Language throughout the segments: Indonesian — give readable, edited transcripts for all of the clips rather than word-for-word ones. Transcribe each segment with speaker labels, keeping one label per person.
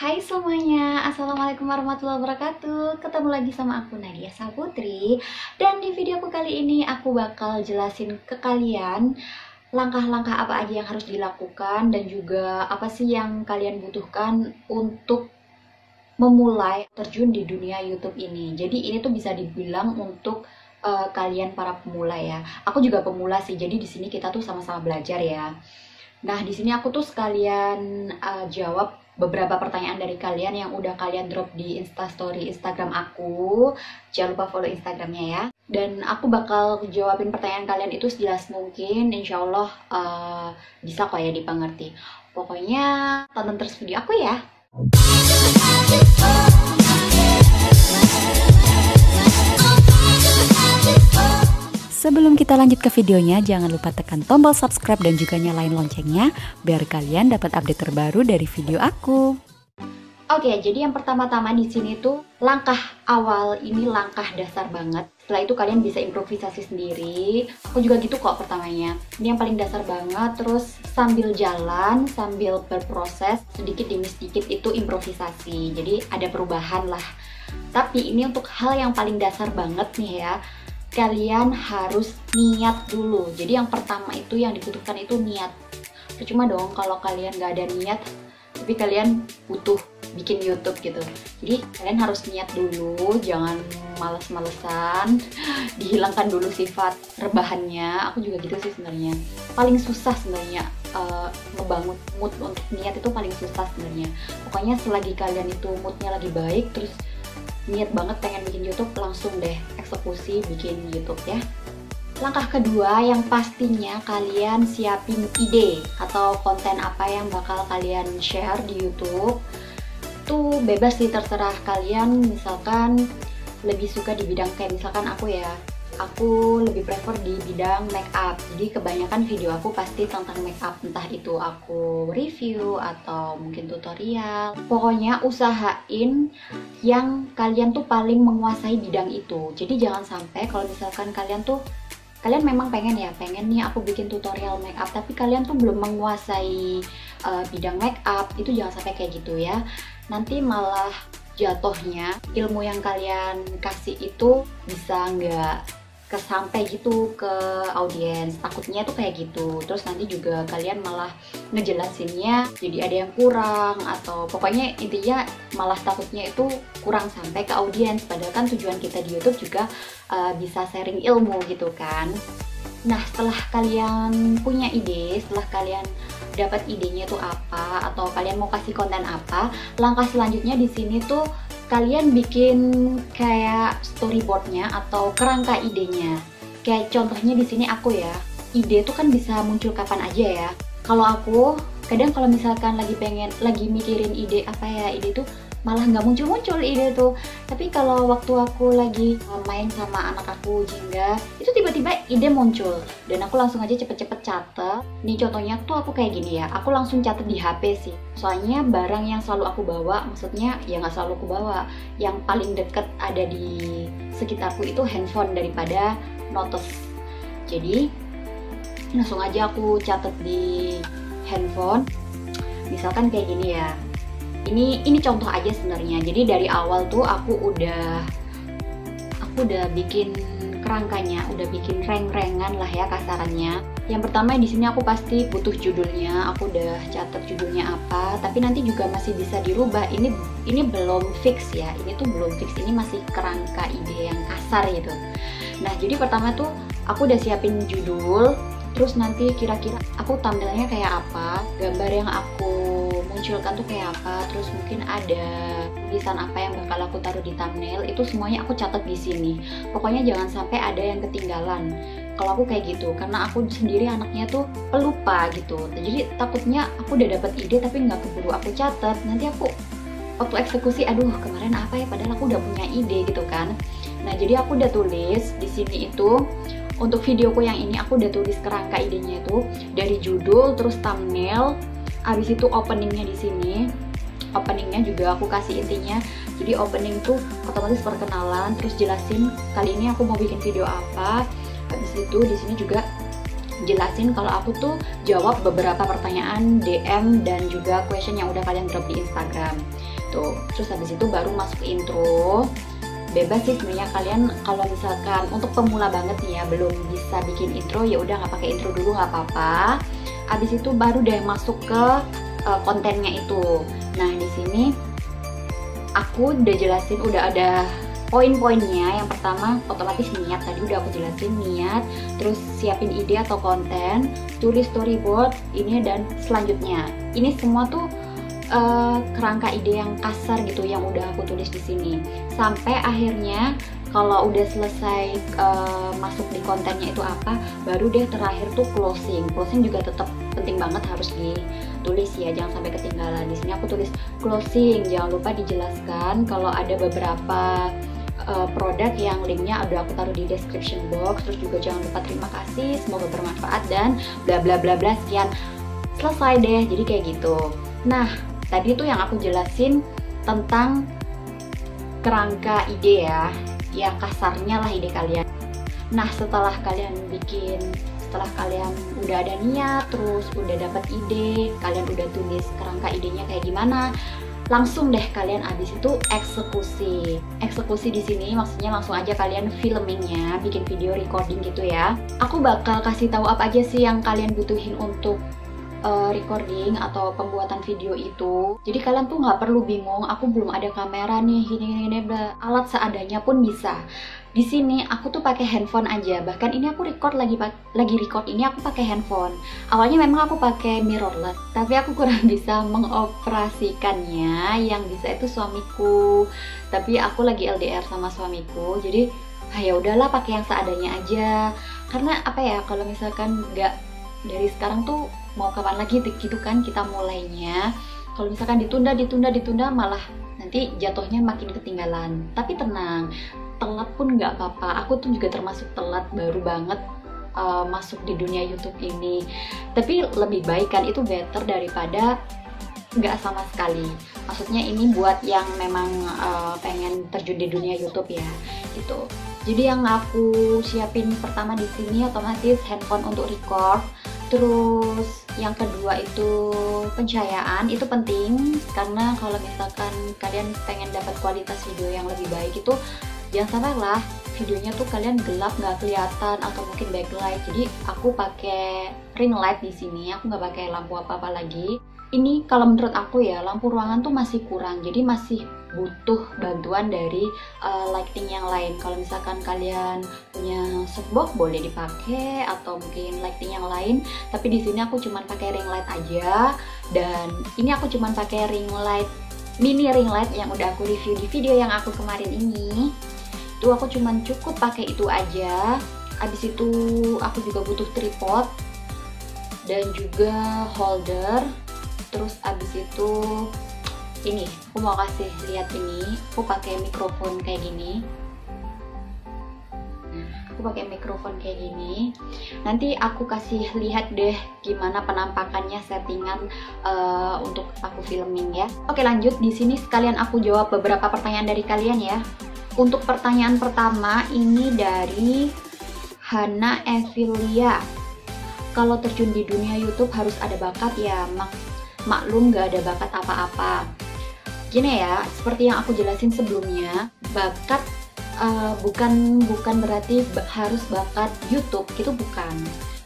Speaker 1: Hai semuanya, Assalamualaikum warahmatullahi wabarakatuh. Ketemu lagi sama aku Nadia Saputri. Dan di videoku kali ini aku bakal jelasin ke kalian langkah-langkah apa aja yang harus dilakukan dan juga apa sih yang kalian butuhkan untuk memulai terjun di dunia YouTube ini. Jadi ini tuh bisa dibilang untuk kalian para pemula ya. Aku juga pemula sih, jadi di sini kita tuh sama-sama belajar ya. Nah, di sini aku tuh sekalian jawab beberapa pertanyaan dari kalian yang udah kalian drop di Instastory Instagram aku. Jangan lupa follow Instagramnya ya. Dan aku bakal jawabin pertanyaan kalian itu sejelas mungkin. Insya Allah bisa kok ya dipengerti. Pokoknya tonton terus video aku ya.
Speaker 2: Sebelum kita lanjut ke videonya, jangan lupa tekan tombol subscribe dan juga nyalain loncengnya biar kalian dapat update terbaru dari video aku.
Speaker 1: Oke, jadi yang pertama-tama di sini tuh langkah awal ini langkah dasar banget. Setelah itu kalian bisa improvisasi sendiri. Aku juga gitu kok pertamanya. Ini yang paling dasar banget. Terus sambil jalan, sambil berproses sedikit demi sedikit itu improvisasi. Jadi ada perubahan lah. Tapi ini untuk hal yang paling dasar banget nih ya. Kalian harus niat dulu. Jadi yang pertama itu yang dibutuhkan itu niat. Percuma dong kalau kalian gak ada niat, tapi kalian butuh bikin YouTube gitu. Jadi kalian harus niat dulu, jangan males-malesan. Dihilangkan dulu sifat rebahannya. Aku juga gitu sih sebenarnya. Paling susah sebenarnya ngebangun mood untuk niat itu paling susah sebenarnya. Pokoknya selagi kalian itu moodnya lagi baik, terus niat banget pengen bikin YouTube, langsung deh eksekusi bikin YouTube ya. Langkah kedua yang pastinya kalian siapin ide atau konten apa yang bakal kalian share di YouTube. Tuh bebas sih, terserah kalian. Misalkan lebih suka di bidang kayak misalkan aku ya, aku lebih prefer di bidang make up. Jadi kebanyakan video aku pasti tentang make up, entah itu aku review atau mungkin tutorial. Pokoknya usahain yang kalian tuh paling menguasai bidang itu. Jadi jangan sampai kalau misalkan kalian memang pengen nih aku bikin tutorial make up, tapi kalian tuh belum menguasai bidang make up, itu jangan sampai kayak gitu ya. Nanti malah jatuhnya ilmu yang kalian kasih itu bisa nggak kesampai gitu ke audiens, takutnya tuh kayak gitu. Terus nanti juga kalian malah ngejelasinnya jadi ada yang kurang, atau pokoknya intinya malah takutnya itu kurang sampai ke audiens, padahal kan tujuan kita di YouTube juga bisa sharing ilmu gitu kan. Nah, setelah kalian punya ide, setelah kalian dapat idenya itu apa, atau kalian mau kasih konten apa, langkah selanjutnya di sini tuh kalian bikin kayak storyboardnya atau kerangka idenya. Kayak contohnya di sini aku ya, ide tuh kan bisa muncul kapan aja ya. Kalau aku kadang kalau misalkan lagi mikirin ide apa ya, ide tuh malah nggak muncul ide tuh. Tapi kalau waktu aku lagi main sama anak aku Jingga, itu tiba-tiba ide muncul dan aku langsung aja cepet-cepet catet. Nih contohnya tuh aku kayak gini ya, aku langsung catet di HP sih. Soalnya barang yang selalu aku bawa, maksudnya ya nggak selalu aku bawa, yang paling deket ada di sekitarku itu handphone daripada notes. Jadi langsung aja aku catet di handphone. Misalkan kayak gini ya. Ini contoh aja sebenarnya. Jadi dari awal tuh aku udah bikin kerangkanya, udah bikin reng-rengan lah ya kasarannya. Yang pertama di sini aku pasti butuh judulnya. Aku udah catat judulnya apa, tapi nanti juga masih bisa dirubah. Ini belum fix ya. Ini tuh belum fix. Ini masih kerangka ide yang kasar gitu. Nah, jadi pertama tuh aku udah siapin judul, terus nanti kira-kira aku tampilnya kayak apa, gambar yang aku munculkan tuh kayak apa, terus mungkin ada tulisan apa yang bakal aku taruh di thumbnail, itu semuanya aku catat di sini. Pokoknya jangan sampai ada yang ketinggalan. Kalau aku kayak gitu, karena aku sendiri anaknya tuh pelupa gitu. Jadi takutnya aku udah dapat ide tapi nggak keburu aku catat. Nanti aku waktu eksekusi, aduh kemarin apa ya, padahal aku udah punya ide gitu kan. Nah, jadi aku udah tulis di sini itu. Untuk videoku yang ini aku udah tulis kerangka idenya itu dari judul, terus thumbnail, abis itu openingnya di sini. Openingnya juga aku kasih intinya. Jadi opening tuh otomatis perkenalan, terus jelasin kali ini aku mau bikin video apa. Habis itu di sini juga jelasin kalau aku tuh jawab beberapa pertanyaan DM dan juga question yang udah kalian drop di Instagram tuh. Terus habis itu baru masuk intro. Bebas sih sebenarnya kalian, kalau misalkan untuk pemula banget nih ya, belum bisa bikin intro, ya udah nggak pakai intro dulu, nggak apa-apa. Abis itu baru deh masuk ke kontennya itu. Nah di sini aku udah jelasin, udah ada poin-poinnya. Yang pertama otomatis niat, tadi udah aku jelasin niat, terus siapin ide atau konten, tulis storyboard ini dan selanjutnya. Ini semua tuh kerangka ide yang kasar gitu yang udah aku tulis di sini. Sampai akhirnya kalau udah selesai masuk di kontennya itu apa, baru deh terakhir tuh closing. Closing juga tetap penting banget, harus ditulis ya, jangan sampai ketinggalan. Di sini aku tulis closing, jangan lupa dijelaskan kalau ada beberapa produk yang linknya udah aku taruh di description box. Terus juga jangan lupa terima kasih, semoga bermanfaat dan bla bla bla bla, sekian. Selesai deh, jadi kayak gitu. Nah tadi tuh yang aku jelasin tentang kerangka ide ya kasarnya lah ide kalian. Nah setelah kalian udah ada niat, terus udah dapat ide, kalian udah tulis kerangka idenya kayak gimana, langsung deh kalian abis itu eksekusi. Eksekusi di sini maksudnya langsung aja kalian filmingnya, bikin video recording gitu ya. Aku bakal kasih tahu apa aja sih yang kalian butuhin untuk recording atau pembuatan video itu. Jadi kalian tuh nggak perlu bingung, aku belum ada kamera nih, gini alat seadanya pun bisa. Di sini aku tuh pakai handphone aja. Bahkan ini aku lagi record ini aku pakai handphone. Awalnya memang aku pakai mirrorless, tapi aku kurang bisa mengoperasikannya. Yang bisa itu suamiku. Tapi aku lagi LDR sama suamiku, jadi ya udahlah pakai yang seadanya aja. Karena apa ya, kalau misalkan nggak dari sekarang tuh mau kapan lagi gitu kan kita mulainya. Kalau misalkan ditunda malah nanti jatuhnya makin ketinggalan. Tapi tenang, telat pun nggak apa-apa. Aku tuh juga termasuk telat, baru banget masuk di dunia YouTube ini. Tapi lebih baik kan, itu better daripada nggak sama sekali. Maksudnya ini buat yang memang pengen terjun di dunia YouTube ya, gitu. Jadi yang aku siapin pertama di sini otomatis handphone untuk record. Terus yang kedua itu pencahayaan, itu penting karena kalau misalkan kalian pengen dapat kualitas video yang lebih baik itu jangan sampai lah videonya tuh kalian gelap nggak kelihatan atau mungkin backlight. Jadi aku pakai ring light di sini, aku nggak pakai lampu apa-apa lagi. Ini kalau menurut aku ya, lampu ruangan tuh masih kurang, jadi masih butuh bantuan dari lighting yang lain. Kalau misalkan kalian punya softbox boleh dipakai atau mungkin lighting yang lain. Tapi di sini aku cuma pakai ring light aja, dan ini aku cuma pakai ring light, mini ring light yang udah aku review di video yang aku kemarin ini. Itu aku cuma cukup pakai itu aja. Habis itu aku juga butuh tripod dan juga holder. Terus abis itu ini aku mau kasih lihat, ini aku pakai mikrofon kayak gini. Aku pakai mikrofon kayak gini. Nanti aku kasih lihat deh gimana penampakannya, settingan untuk aku filming ya. Oke lanjut, di sini sekalian aku jawab beberapa pertanyaan dari kalian ya. Untuk pertanyaan pertama ini dari Hana Evilia. Kalau terjun di dunia YouTube harus ada bakat ya? Maklum gak ada bakat apa-apa. Gini ya, seperti yang aku jelasin sebelumnya, bakat bukan berarti harus bakat YouTube, itu bukan.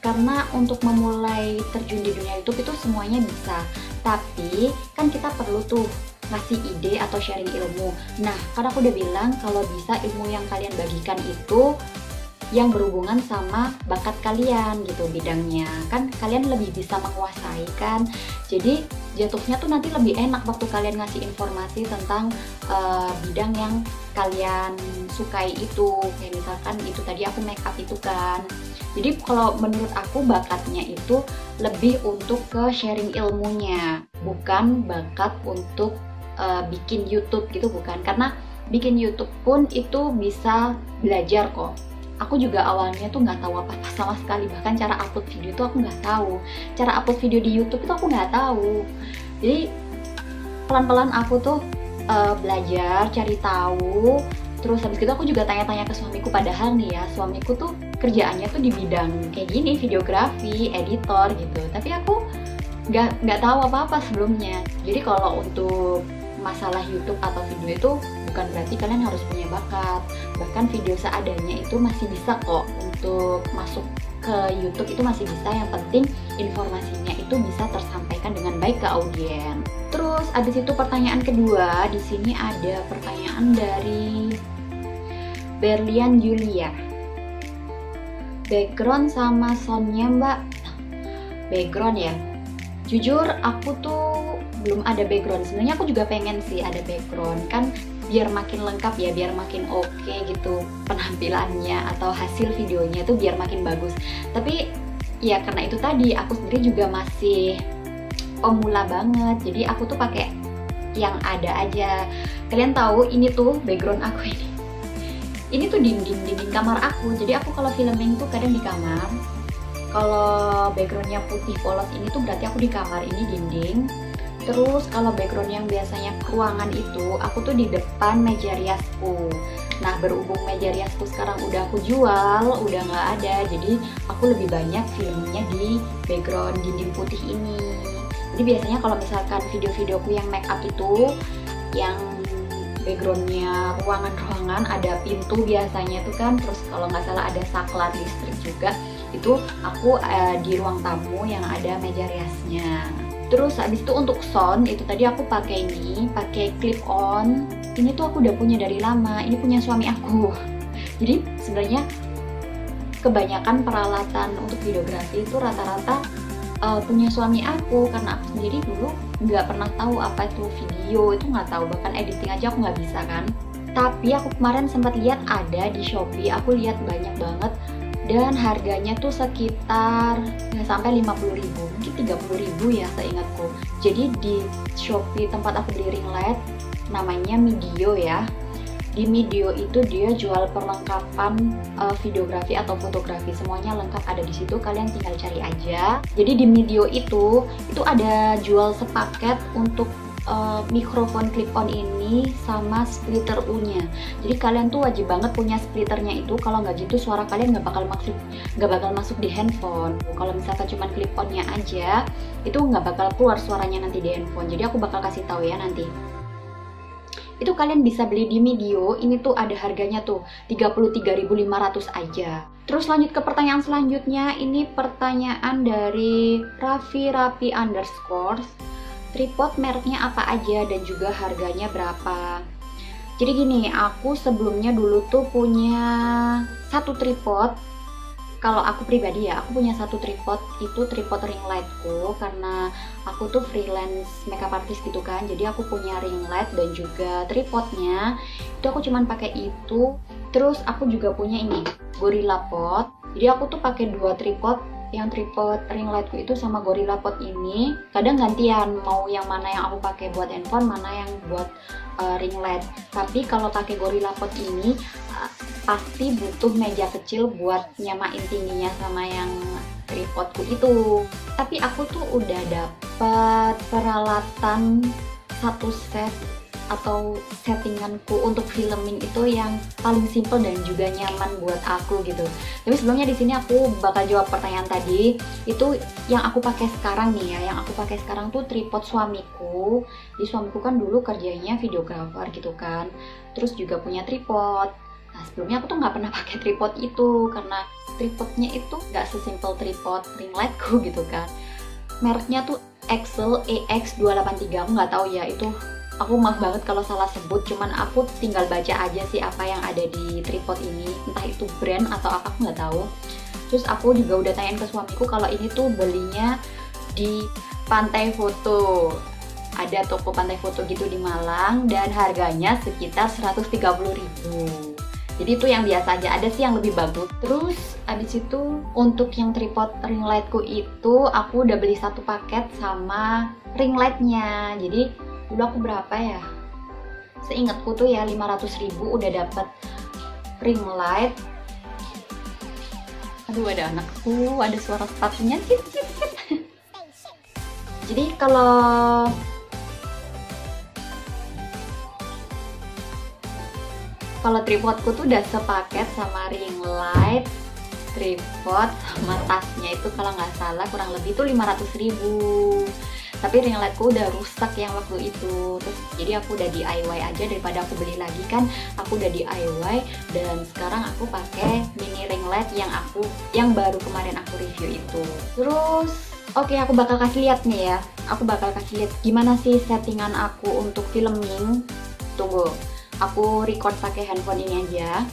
Speaker 1: Karena untuk memulai terjun di dunia YouTube itu semuanya bisa. Tapi kan kita perlu tuh ngasih ide atau sharing ilmu. Nah, karena aku udah bilang kalau bisa ilmu yang kalian bagikan itu yang berhubungan sama bakat kalian gitu, bidangnya kan kalian lebih bisa menguasai kan. Jadi jatuhnya tuh nanti lebih enak waktu kalian ngasih informasi tentang bidang yang kalian sukai itu. Kayak misalkan itu tadi aku make up itu kan. Jadi kalau menurut aku bakatnya itu lebih untuk ke sharing ilmunya, bukan bakat untuk bikin YouTube gitu, bukan. Karena bikin YouTube pun itu bisa belajar kok. Aku juga awalnya tuh nggak tahu apa-apa sama sekali, bahkan cara upload video itu aku nggak tahu, cara upload video di YouTube itu aku nggak tahu. Jadi pelan-pelan aku tuh belajar, cari tahu. Terus habis itu aku juga tanya-tanya ke suamiku, padahal nih ya suamiku tuh kerjaannya tuh di bidang kayak gini, videografi, editor gitu. Tapi aku nggak tahu apa-apa sebelumnya. Jadi kalau untuk masalah YouTube atau video itu bukan berarti kalian harus punya bakat. Bahkan video seadanya itu masih bisa kok untuk masuk ke YouTube, itu masih bisa. Yang penting informasinya itu bisa tersampaikan dengan baik ke audiens. Terus abis itu pertanyaan kedua, di sini ada pertanyaan dari Berlian Julia. Background sama soundnya mbak? Background ya, jujur aku tuh belum ada background. Sebenarnya aku juga pengen sih ada background, kan biar makin lengkap ya, biar makin oke gitu penampilannya atau hasil videonya tuh biar makin bagus. Tapi ya karena itu tadi aku sendiri juga masih pemula banget, jadi aku tuh pakai yang ada aja. Kalian tahu ini tuh background aku ini tuh dinding kamar aku. Jadi aku kalau filming tuh kadang di kamar. Kalau backgroundnya putih polos ini tuh berarti aku di kamar, ini dinding. Terus kalau background yang biasanya ruangan itu, aku tuh di depan meja riasku. Nah berhubung meja riasku sekarang udah aku jual, udah nggak ada, jadi aku lebih banyak filmnya di background dinding putih ini. Jadi biasanya kalau misalkan video-videoku yang make up itu, yang backgroundnya ruangan-ruangan, ada pintu biasanya tuh kan, terus kalau nggak salah ada saklar listrik juga, itu aku di ruang tamu yang ada meja riasnya. Terus habis itu untuk sound itu tadi aku pakai clip on. Ini tuh aku udah punya dari lama, ini punya suami aku. Jadi sebenarnya kebanyakan peralatan untuk videografi itu rata-rata punya suami aku, karena aku sendiri dulu nggak pernah tahu apa itu video, itu nggak tahu, bahkan editing aja aku nggak bisa kan. Tapi aku kemarin sempat lihat ada di Shopee, aku lihat banyak banget dan harganya tuh sekitar nggak sampai 50.000, mungkin 30.000 ya seingatku. Jadi di Shopee tempat aku beli ring light namanya Midio ya. Di Midio itu dia jual perlengkapan videografi atau fotografi, semuanya lengkap ada di situ, kalian tinggal cari aja. Jadi di Midio itu ada jual sepaket untuk mikrofon clip-on ini sama splitter U-nya. Jadi kalian tuh wajib banget punya splitternya itu, kalau nggak gitu suara kalian nggak bakal masuk di handphone. Kalau misalkan cuma clip-onnya aja, itu nggak bakal keluar suaranya nanti di handphone. Jadi aku bakal kasih tahu ya nanti. Itu kalian bisa beli di Midio, ini tuh ada harganya tuh 33.500 aja. Terus lanjut ke pertanyaan selanjutnya, ini pertanyaan dari Raffi _ tripod mereknya apa aja dan juga harganya berapa. Jadi gini, aku sebelumnya dulu tuh punya satu tripod. Kalau aku pribadi ya, aku punya satu tripod, itu tripod ring lightku, karena aku tuh freelance makeup artist gitu kan. Jadi aku punya ring light dan juga tripodnya. Itu aku cuman pakai itu. Terus aku juga punya ini, GorillaPod. Jadi aku tuh pakai dua tripod, yang tripod ring lightku itu sama GorillaPod ini kadang gantian, mau yang mana yang aku pakai buat handphone, mana yang buat ring light. Tapi kalau pakai GorillaPod ini pasti butuh meja kecil buat nyamain tingginya sama yang tripodku itu. Tapi aku tuh udah dapet peralatan satu set atau settinganku untuk filming itu yang paling simple dan juga nyaman buat aku gitu. Tapi sebelumnya di sini aku bakal jawab pertanyaan tadi. Itu yang aku pakai sekarang nih ya, yang aku pakai sekarang tuh tripod suamiku. Jadi suamiku kan dulu kerjanya videographer gitu kan, terus juga punya tripod. Nah sebelumnya aku tuh nggak pernah pakai tripod itu, karena tripodnya itu nggak sesimpel tripod ring lightku gitu kan. Mereknya tuh Excel EX283, aku nggak tahu ya itu. Aku maaf banget kalau salah sebut, cuman aku tinggal baca aja sih apa yang ada di tripod ini, entah itu brand atau apa aku nggak tahu. Terus aku juga udah tanyain ke suamiku kalau ini tuh belinya di Pantai Foto. Ada toko Pantai Foto gitu di Malang dan harganya sekitar 130.000. Jadi itu yang biasa aja, ada sih yang lebih bagus. Terus abis itu untuk yang tripod ring lightku itu aku udah beli satu paket sama ring lightnya. Jadi dulu aku berapa ya, seingatku tuh ya 500.000 udah dapet ring light. Aduh ada anakku, ada suara sepatunya cip. Jadi kalau tripodku tuh udah sepaket sama ring light, tripod sama tasnya itu kalau nggak salah kurang lebih itu 500.000. Tapi ring lightku udah rusak yang waktu itu. Terus jadi aku udah DIY aja daripada aku beli lagi kan. Aku udah DIY dan sekarang aku pakai mini ring light yang baru kemarin aku review itu. Terus oke, aku bakal kasih lihat nih ya. Aku bakal kasih lihat gimana sih settingan aku untuk filming. Tunggu, aku record pakai handphone ini aja.